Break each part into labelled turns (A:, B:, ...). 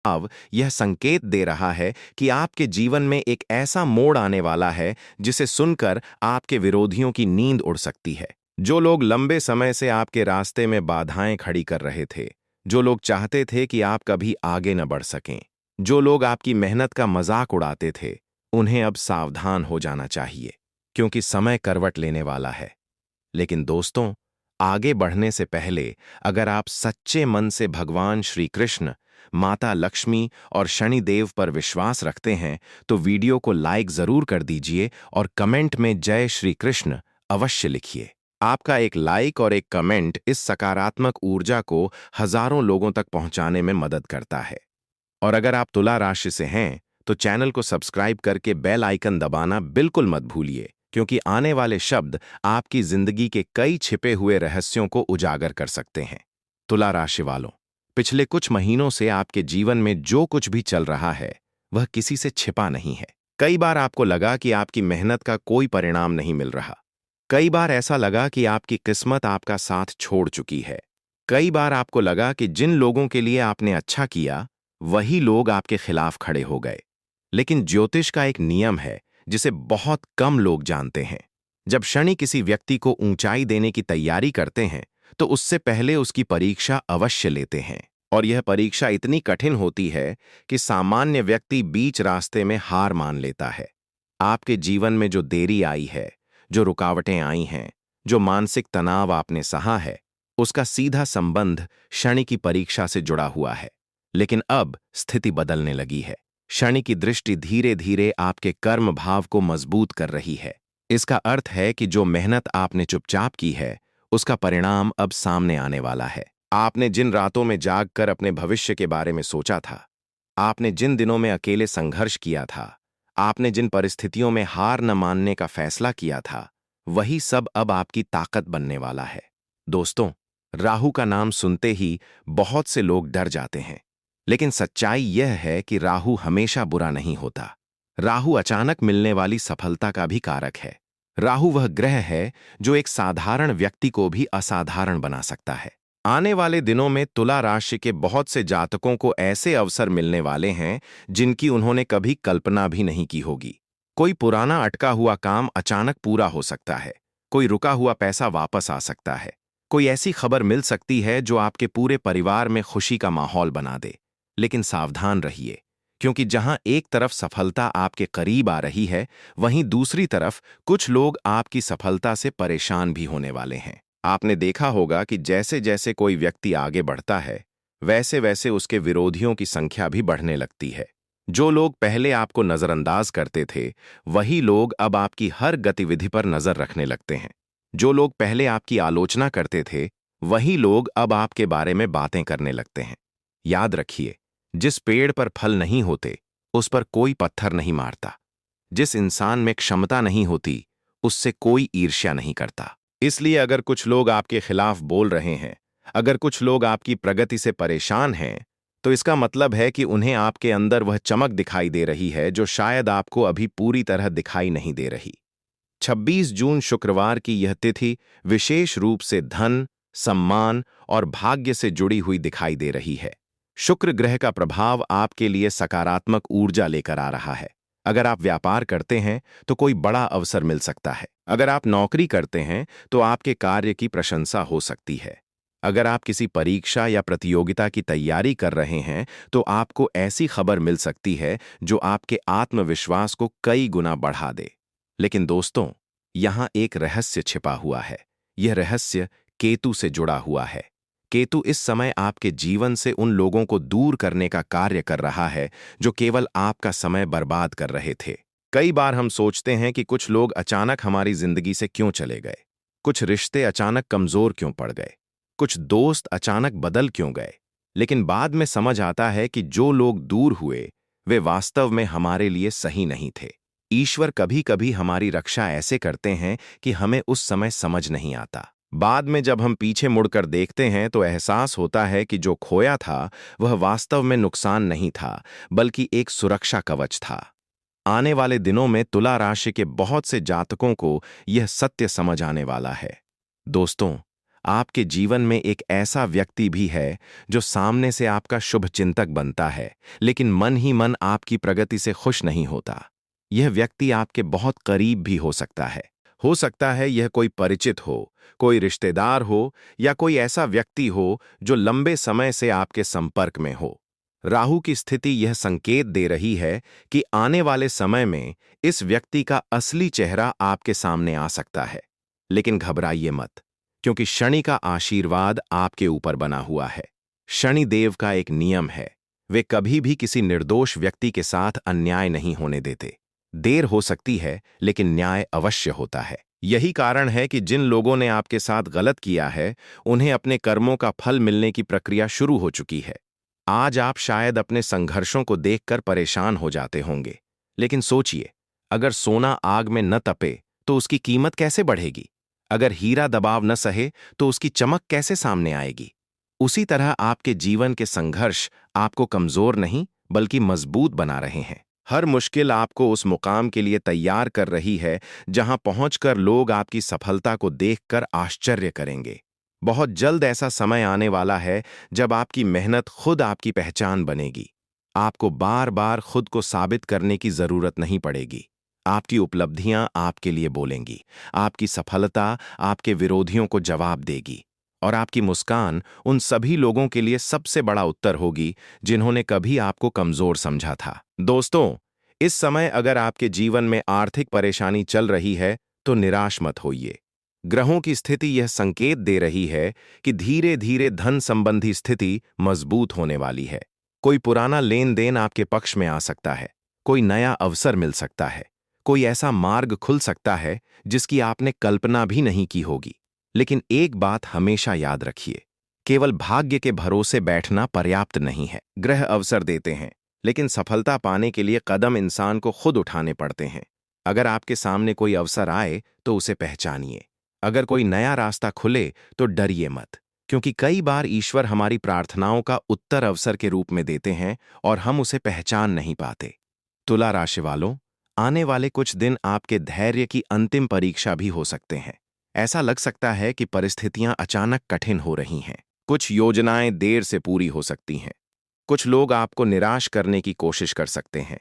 A: अब यह संकेत दे रहा है कि आपके जीवन में एक ऐसा मोड़ आने वाला है जिसे सुनकर आपके विरोधियों की नींद उड़ सकती है। जो लोग लंबे समय से आपके रास्ते में बाधाएं खड़ी कर रहे थे, जो लोग चाहते थे कि आप कभी आगे न बढ़ सकें, जो लोग आपकी मेहनत का मजाक उड़ाते थे, उन्हें अब सावधान हो जाना चाहिए, क्योंकि समय करवट लेने वाला है। लेकिन दोस्तों, आगे बढ़ने से पहले अगर आप सच्चे मन से भगवान श्री कृष्ण, माता लक्ष्मी और शनिदेव पर विश्वास रखते हैं, तो वीडियो को लाइक जरूर कर दीजिए और कमेंट में जय श्री कृष्ण अवश्य लिखिए। आपका एक लाइक और एक कमेंट इस सकारात्मक ऊर्जा को हजारों लोगों तक पहुंचाने में मदद करता है। और अगर आप तुला राशि से हैं, तो चैनल को सब्सक्राइब करके बेल आइकन दबाना बिल्कुल मत भूलिए, क्योंकि आने वाले शब्द आपकी जिंदगी के कई छिपे हुए रहस्यों को उजागर कर सकते हैं। तुला राशि वालों, पिछले कुछ महीनों से आपके जीवन में जो कुछ भी चल रहा है, वह किसी से छिपा नहीं है। कई बार आपको लगा कि आपकी मेहनत का कोई परिणाम नहीं मिल रहा। कई बार ऐसा लगा कि आपकी किस्मत आपका साथ छोड़ चुकी है। कई बार आपको लगा कि जिन लोगों के लिए आपने अच्छा किया, वही लोग आपके खिलाफ खड़े हो गए। लेकिन ज्योतिष का एक नियम है जिसे बहुत कम लोग जानते हैं। जब शनि किसी व्यक्ति को ऊंचाई देने की तैयारी करते हैं, तो उससे पहले उसकी परीक्षा अवश्य लेते हैं। और यह परीक्षा इतनी कठिन होती है कि सामान्य व्यक्ति बीच रास्ते में हार मान लेता है। आपके जीवन में जो देरी आई है, जो रुकावटें आई हैं, जो मानसिक तनाव आपने सहा है, उसका सीधा संबंध शनि की परीक्षा से जुड़ा हुआ है। लेकिन अब स्थिति बदलने लगी है। शनि की दृष्टि धीरे धीरे आपके कर्म भाव को मजबूत कर रही है। इसका अर्थ है कि जो मेहनत आपने चुपचाप की है, उसका परिणाम अब सामने आने वाला है। आपने जिन रातों में जागकर अपने भविष्य के बारे में सोचा था, आपने जिन दिनों में अकेले संघर्ष किया था, आपने जिन परिस्थितियों में हार न मानने का फैसला किया था, वही सब अब आपकी ताकत बनने वाला है। दोस्तों, राहु का नाम सुनते ही बहुत से लोग डर जाते हैं। लेकिन सच्चाई यह है कि राहु हमेशा बुरा नहीं होता। राहु अचानक मिलने वाली सफलता का भी कारक है। राहु वह ग्रह है जो एक साधारण व्यक्ति को भी असाधारण बना सकता है। आने वाले दिनों में तुला राशि के बहुत से जातकों को ऐसे अवसर मिलने वाले हैं जिनकी उन्होंने कभी कल्पना भी नहीं की होगी। कोई पुराना अटका हुआ काम अचानक पूरा हो सकता है। कोई रुका हुआ पैसा वापस आ सकता है। कोई ऐसी खबर मिल सकती है जो आपके पूरे परिवार में खुशी का माहौल बना दे। लेकिन सावधान रहिए, क्योंकि जहां एक तरफ सफलता आपके करीब आ रही है, वहीं दूसरी तरफ कुछ लोग आपकी सफलता से परेशान भी होने वाले हैं। आपने देखा होगा कि जैसे जैसे कोई व्यक्ति आगे बढ़ता है, वैसे वैसे उसके विरोधियों की संख्या भी बढ़ने लगती है। जो लोग पहले आपको नजरअंदाज करते थे, वही लोग अब आपकी हर गतिविधि पर नजर रखने लगते हैं। जो लोग पहले आपकी आलोचना करते थे, वही लोग अब आपके बारे में बातें करने लगते हैं। याद रखिए, जिस पेड़ पर फल नहीं होते, उस पर कोई पत्थर नहीं मारता। जिस इंसान में क्षमता नहीं होती, उससे कोई ईर्ष्या नहीं करता। इसलिए अगर कुछ लोग आपके खिलाफ बोल रहे हैं, अगर कुछ लोग आपकी प्रगति से परेशान हैं, तो इसका मतलब है कि उन्हें आपके अंदर वह चमक दिखाई दे रही है जो शायद आपको अभी पूरी तरह दिखाई नहीं दे रही। 26 जून शुक्रवार की यह तिथि विशेष रूप से धन, सम्मान और भाग्य से जुड़ी हुई दिखाई दे रही है। शुक्र ग्रह का प्रभाव आपके लिए सकारात्मक ऊर्जा लेकर आ रहा है। अगर आप व्यापार करते हैं तो कोई बड़ा अवसर मिल सकता है। अगर आप नौकरी करते हैं तो आपके कार्य की प्रशंसा हो सकती है। अगर आप किसी परीक्षा या प्रतियोगिता की तैयारी कर रहे हैं तो आपको ऐसी खबर मिल सकती है जो आपके आत्मविश्वास को कई गुना बढ़ा दे। लेकिन दोस्तों, यहाँ एक रहस्य छिपा हुआ है। यह रहस्य केतु से जुड़ा हुआ है। केतु इस समय आपके जीवन से उन लोगों को दूर करने का कार्य कर रहा है जो केवल आपका समय बर्बाद कर रहे थे। कई बार हम सोचते हैं कि कुछ लोग अचानक हमारी जिंदगी से क्यों चले गए, कुछ रिश्ते अचानक कमजोर क्यों पड़ गए, कुछ दोस्त अचानक बदल क्यों गए। लेकिन बाद में समझ आता है कि जो लोग दूर हुए, वे वास्तव में हमारे लिए सही नहीं थे। ईश्वर कभी कभी हमारी रक्षा ऐसे करते हैं कि हमें उस समय समझ नहीं आता। बाद में जब हम पीछे मुड़कर देखते हैं तो एहसास होता है कि जो खोया था वह वास्तव में नुकसान नहीं था, बल्कि एक सुरक्षा कवच था। आने वाले दिनों में तुला राशि के बहुत से जातकों को यह सत्य समझ आने वाला है। दोस्तों, आपके जीवन में एक ऐसा व्यक्ति भी है जो सामने से आपका शुभ चिंतक बनता है, लेकिन मन ही मन आपकी प्रगति से खुश नहीं होता। यह व्यक्ति आपके बहुत करीब भी हो सकता है। हो सकता है यह कोई परिचित हो, कोई रिश्तेदार हो या कोई ऐसा व्यक्ति हो जो लंबे समय से आपके संपर्क में हो। राहु की स्थिति यह संकेत दे रही है कि आने वाले समय में इस व्यक्ति का असली चेहरा आपके सामने आ सकता है। लेकिन घबराइए मत, क्योंकि शनि का आशीर्वाद आपके ऊपर बना हुआ है। शनि देव का एक नियम है, वे कभी भी किसी निर्दोष व्यक्ति के साथ अन्याय नहीं होने देते। देर हो सकती है, लेकिन न्याय अवश्य होता है। यही कारण है कि जिन लोगों ने आपके साथ गलत किया है, उन्हें अपने कर्मों का फल मिलने की प्रक्रिया शुरू हो चुकी है। आज आप शायद अपने संघर्षों को देखकर परेशान हो जाते होंगे, लेकिन सोचिए, अगर सोना आग में न तपे तो उसकी कीमत कैसे बढ़ेगी? अगर हीरा दबाव न सहे तो उसकी चमक कैसे सामने आएगी? उसी तरह आपके जीवन के संघर्ष आपको कमजोर नहीं बल्कि मजबूत बना रहे हैं। हर मुश्किल आपको उस मुकाम के लिए तैयार कर रही है जहां पहुंचकर लोग आपकी सफलता को देखकर आश्चर्य करेंगे। बहुत जल्द ऐसा समय आने वाला है जब आपकी मेहनत खुद आपकी पहचान बनेगी। आपको बार बार खुद को साबित करने की जरूरत नहीं पड़ेगी। आपकी उपलब्धियां आपके लिए बोलेंगी। आपकी सफलता आपके विरोधियों को जवाब देगी। और आपकी मुस्कान उन सभी लोगों के लिए सबसे बड़ा उत्तर होगी जिन्होंने कभी आपको कमजोर समझा था। दोस्तों, इस समय अगर आपके जीवन में आर्थिक परेशानी चल रही है तो निराश मत होइए। ग्रहों की स्थिति यह संकेत दे रही है कि धीरे धीरे धन संबंधी स्थिति मजबूत होने वाली है। कोई पुराना लेन देन आपके पक्ष में आ सकता है, कोई नया अवसर मिल सकता है, कोई ऐसा मार्ग खुल सकता है जिसकी आपने कल्पना भी नहीं की होगी। लेकिन एक बात हमेशा याद रखिए, केवल भाग्य के भरोसे बैठना पर्याप्त नहीं है। ग्रह अवसर देते हैं, लेकिन सफलता पाने के लिए कदम इंसान को खुद उठाने पड़ते हैं। अगर आपके सामने कोई अवसर आए तो उसे पहचानिए। अगर कोई नया रास्ता खुले तो डरिए मत, क्योंकि कई बार ईश्वर हमारी प्रार्थनाओं का उत्तर अवसर के रूप में देते हैं और हम उसे पहचान नहीं पाते। तुला राशि वालों, आने वाले कुछ दिन आपके धैर्य की अंतिम परीक्षा भी हो सकते हैं। ऐसा लग सकता है कि परिस्थितियां अचानक कठिन हो रही हैं। कुछ योजनाएं देर से पूरी हो सकती हैं। कुछ लोग आपको निराश करने की कोशिश कर सकते हैं।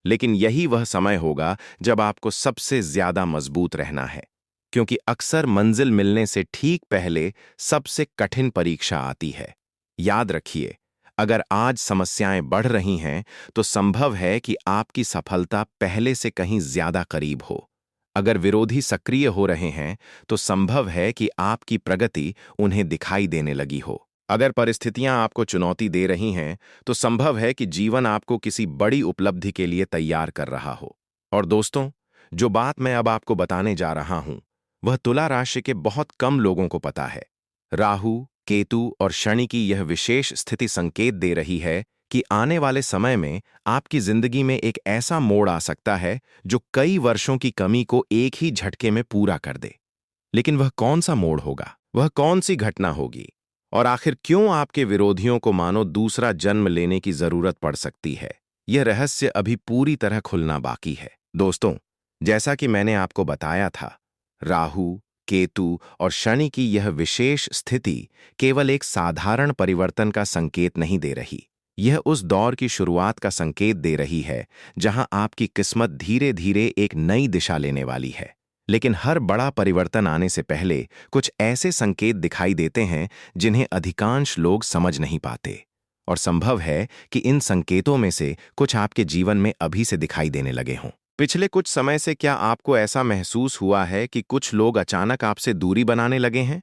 A: लेकिन यही वह समय होगा जब आपको सबसे ज्यादा मजबूत रहना है, क्योंकि अक्सर मंजिल मिलने से ठीक पहले सबसे कठिन परीक्षा आती है। याद रखिए, अगर आज समस्याएं बढ़ रही हैं तो संभव है कि आपकी सफलता पहले से कहीं ज्यादा करीब हो। अगर विरोधी सक्रिय हो रहे हैं तो संभव है कि आपकी प्रगति उन्हें दिखाई देने लगी हो। अगर परिस्थितियां आपको चुनौती दे रही हैं तो संभव है कि जीवन आपको किसी बड़ी उपलब्धि के लिए तैयार कर रहा हो। और दोस्तों, जो बात मैं अब आपको बताने जा रहा हूं, वह तुला राशि के बहुत कम लोगों को पता है। राहु, केतु और शनि की यह विशेष स्थिति संकेत दे रही है कि आने वाले समय में आपकी जिंदगी में एक ऐसा मोड़ आ सकता है जो कई वर्षों की कमी को एक ही झटके में पूरा कर दे। लेकिन वह कौन सा मोड़ होगा? वह कौन सी घटना होगी? और आखिर क्यों आपके विरोधियों को मानो दूसरा जन्म लेने की जरूरत पड़ सकती है? यह रहस्य अभी पूरी तरह खुलना बाकी है। दोस्तों, जैसा कि मैंने आपको बताया था, राहु, केतु और शनि की यह विशेष स्थिति केवल एक साधारण परिवर्तन का संकेत नहीं दे रही। यह उस दौर की शुरुआत का संकेत दे रही है जहां आपकी किस्मत धीरे धीरे एक नई दिशा लेने वाली है। लेकिन हर बड़ा परिवर्तन आने से पहले कुछ ऐसे संकेत दिखाई देते हैं जिन्हें अधिकांश लोग समझ नहीं पाते। और संभव है कि इन संकेतों में से कुछ आपके जीवन में अभी से दिखाई देने लगे हों। पिछले कुछ समय से क्या आपको ऐसा महसूस हुआ है कि कुछ लोग अचानक आपसे दूरी बनाने लगे हैं?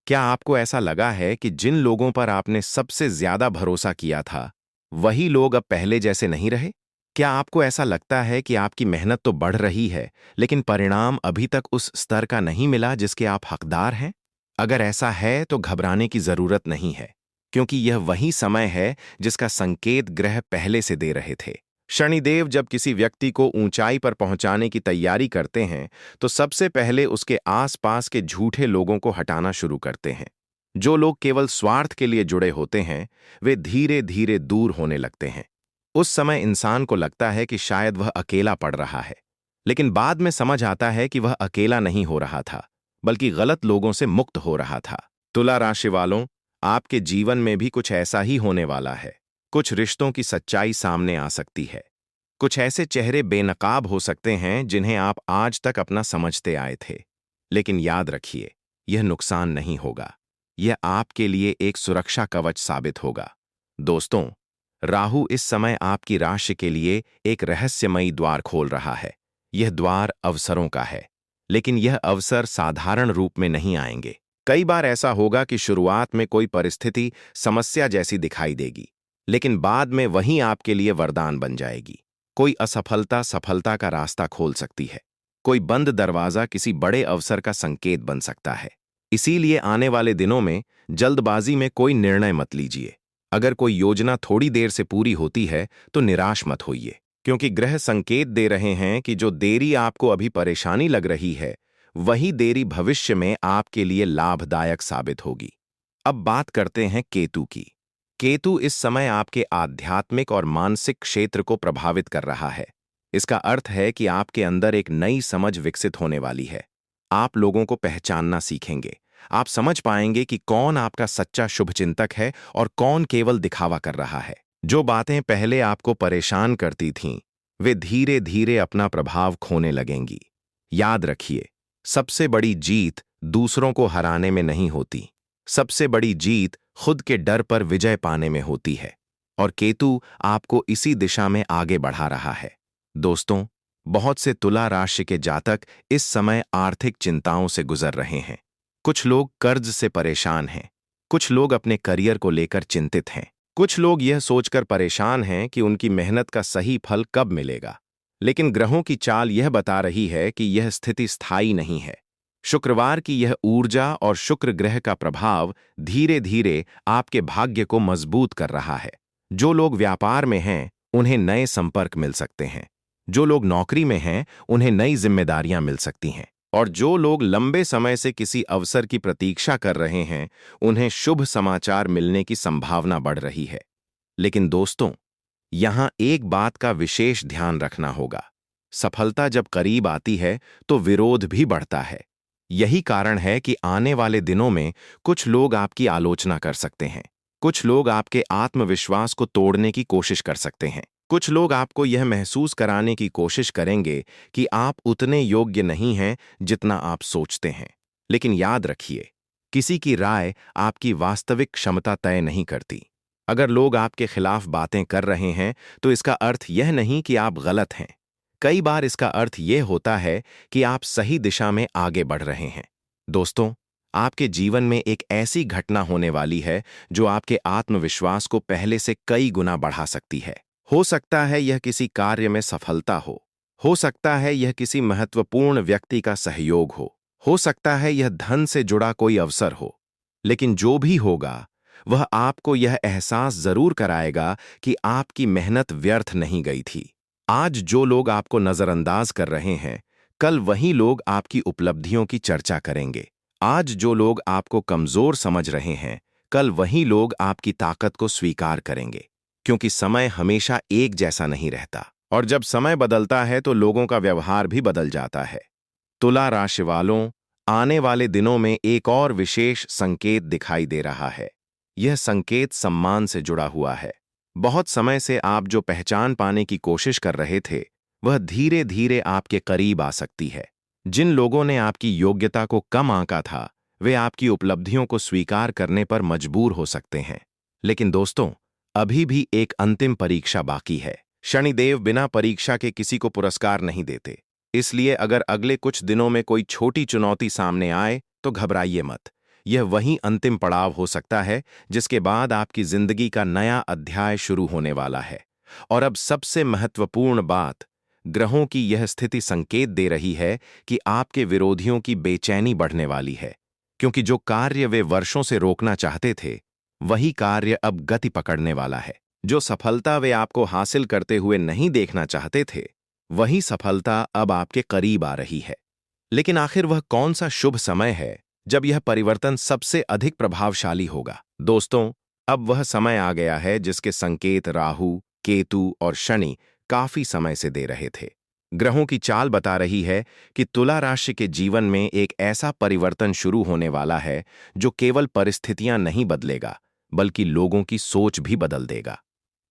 A: क्या आपको ऐसा लगा है कि जिन लोगों पर आपने सबसे ज्यादा भरोसा किया था, वही लोग अब पहले जैसे नहीं रहे? क्या आपको ऐसा लगता है कि आपकी मेहनत तो बढ़ रही है, लेकिन परिणाम अभी तक उस स्तर का नहीं मिला जिसके आप हकदार हैं? अगर ऐसा है तो घबराने की जरूरत नहीं है, क्योंकि यह वही समय है जिसका संकेत ग्रह पहले से दे रहे थे। शनिदेव जब किसी व्यक्ति को ऊंचाई पर पहुंचाने की तैयारी करते हैं तो सबसे पहले उसके आसपास के झूठे लोगों को हटाना शुरू करते हैं। जो लोग केवल स्वार्थ के लिए जुड़े होते हैं, वे धीरे धीरे दूर होने लगते हैं। उस समय इंसान को लगता है कि शायद वह अकेला पड़ रहा है, लेकिन बाद में समझ आता है कि वह अकेला नहीं हो रहा था, बल्कि गलत लोगों से मुक्त हो रहा था। तुला राशि वालों, आपके जीवन में भी कुछ ऐसा ही होने वाला है। कुछ रिश्तों की सच्चाई सामने आ सकती है। कुछ ऐसे चेहरे बेनकाब हो सकते हैं जिन्हें आप आज तक अपना समझते आए थे। लेकिन याद रखिए, यह नुकसान नहीं होगा। यह आपके लिए एक सुरक्षा कवच साबित होगा। दोस्तों, राहु इस समय आपकी राशि के लिए एक रहस्यमयी द्वार खोल रहा है। यह द्वार अवसरों का है, लेकिन यह अवसर साधारण रूप में नहीं आएंगे। कई बार ऐसा होगा कि शुरुआत में कोई परिस्थिति समस्या जैसी दिखाई देगी, लेकिन बाद में वही आपके लिए वरदान बन जाएगी। कोई असफलता सफलता का रास्ता खोल सकती है। कोई बंद दरवाजा किसी बड़े अवसर का संकेत बन सकता है। इसीलिए आने वाले दिनों में जल्दबाजी में कोई निर्णय मत लीजिए। अगर कोई योजना थोड़ी देर से पूरी होती है तो निराश मत होइए, क्योंकि ग्रह संकेत दे रहे हैं कि जो देरी आपको अभी परेशानी लग रही है, वही देरी भविष्य में आपके लिए लाभदायक साबित होगी। अब बात करते हैं केतु की। केतु इस समय आपके आध्यात्मिक और मानसिक क्षेत्र को प्रभावित कर रहा है। इसका अर्थ है कि आपके अंदर एक नई समझ विकसित होने वाली है। आप लोगों को पहचानना सीखेंगे। आप समझ पाएंगे कि कौन आपका सच्चा शुभचिंतक है और कौन केवल दिखावा कर रहा है। जो बातें पहले आपको परेशान करती थीं, वे धीरे धीरे अपना प्रभाव खोने लगेंगी। याद रखिए, सबसे बड़ी जीत दूसरों को हराने में नहीं होती। सबसे बड़ी जीत खुद के डर पर विजय पाने में होती है। और केतु आपको इसी दिशा में आगे बढ़ा रहा है। दोस्तों, बहुत से तुला राशि के जातक इस समय आर्थिक चिंताओं से गुजर रहे हैं। कुछ लोग कर्ज से परेशान हैं। कुछ लोग अपने करियर को लेकर चिंतित हैं। कुछ लोग यह सोचकर परेशान हैं कि उनकी मेहनत का सही फल कब मिलेगा। लेकिन ग्रहों की चाल यह बता रही है कि यह स्थिति स्थायी नहीं है। शुक्रवार की यह ऊर्जा और शुक्र ग्रह का प्रभाव धीरे धीरे आपके भाग्य को मजबूत कर रहा है। जो लोग व्यापार में हैं, उन्हें नए संपर्क मिल सकते हैं। जो लोग नौकरी में हैं, उन्हें नई जिम्मेदारियां मिल सकती हैं। और जो लोग लंबे समय से किसी अवसर की प्रतीक्षा कर रहे हैं, उन्हें शुभ समाचार मिलने की संभावना बढ़ रही है। लेकिन दोस्तों, यहां एक बात का विशेष ध्यान रखना होगा। सफलता जब करीब आती है तो विरोध भी बढ़ता है। यही कारण है कि आने वाले दिनों में कुछ लोग आपकी आलोचना कर सकते हैं। कुछ लोग आपके आत्मविश्वास को तोड़ने की कोशिश कर सकते हैं। कुछ लोग आपको यह महसूस कराने की कोशिश करेंगे कि आप उतने योग्य नहीं हैं जितना आप सोचते हैं। लेकिन याद रखिए, किसी की राय आपकी वास्तविक क्षमता तय नहीं करती। अगर लोग आपके खिलाफ बातें कर रहे हैं, तो इसका अर्थ यह नहीं कि आप गलत हैं। कई बार इसका अर्थ यह होता है कि आप सही दिशा में आगे बढ़ रहे हैं। दोस्तों, आपके जीवन में एक ऐसी घटना होने वाली है जो आपके आत्मविश्वास को पहले से कई गुना बढ़ा सकती है। हो सकता है यह किसी कार्य में सफलता हो सकता है यह किसी महत्वपूर्ण व्यक्ति का सहयोग हो सकता है यह धन से जुड़ा कोई अवसर हो। लेकिन जो भी होगा, वह आपको यह एहसास जरूर कराएगा कि आपकी मेहनत व्यर्थ नहीं गई थी। आज जो लोग आपको नजरअंदाज कर रहे हैं, कल वही लोग आपकी उपलब्धियों की चर्चा करेंगे। आज जो लोग आपको कमजोर समझ रहे हैं, कल वही लोग आपकी ताकत को स्वीकार करेंगे। क्योंकि समय हमेशा एक जैसा नहीं रहता, और जब समय बदलता है तो लोगों का व्यवहार भी बदल जाता है। तुला राशि वालों, आने वाले दिनों में एक और विशेष संकेत दिखाई दे रहा है। यह संकेत सम्मान से जुड़ा हुआ है। बहुत समय से आप जो पहचान पाने की कोशिश कर रहे थे, वह धीरे धीरे आपके करीब आ सकती है। जिन लोगों ने आपकी योग्यता को कम आंका था, वे आपकी उपलब्धियों को स्वीकार करने पर मजबूर हो सकते हैं। लेकिन दोस्तों, अभी भी एक अंतिम परीक्षा बाकी है। शनिदेव बिना परीक्षा के किसी को पुरस्कार नहीं देते। इसलिए अगर अगले कुछ दिनों में कोई छोटी चुनौती सामने आए, तो घबराइए मत। यह वही अंतिम पड़ाव हो सकता है जिसके बाद आपकी जिंदगी का नया अध्याय शुरू होने वाला है। और अब सबसे महत्वपूर्ण बात, ग्रहों की यह स्थिति संकेत दे रही है कि आपके विरोधियों की बेचैनी बढ़ने वाली है। क्योंकि जो कार्य वे वर्षों से रोकना चाहते थे, वही कार्य अब गति पकड़ने वाला है। जो सफलता वे आपको हासिल करते हुए नहीं देखना चाहते थे, वही सफलता अब आपके करीब आ रही है। लेकिन आखिर वह कौन सा शुभ समय है जब यह परिवर्तन सबसे अधिक प्रभावशाली होगा? दोस्तों, अब वह समय आ गया है जिसके संकेत राहु, केतु और शनि काफी समय से दे रहे थे। ग्रहों की चाल बता रही है कि तुला राशि के जीवन में एक ऐसा परिवर्तन शुरू होने वाला है जो केवल परिस्थितियां नहीं बदलेगा, बल्कि लोगों की सोच भी बदल देगा।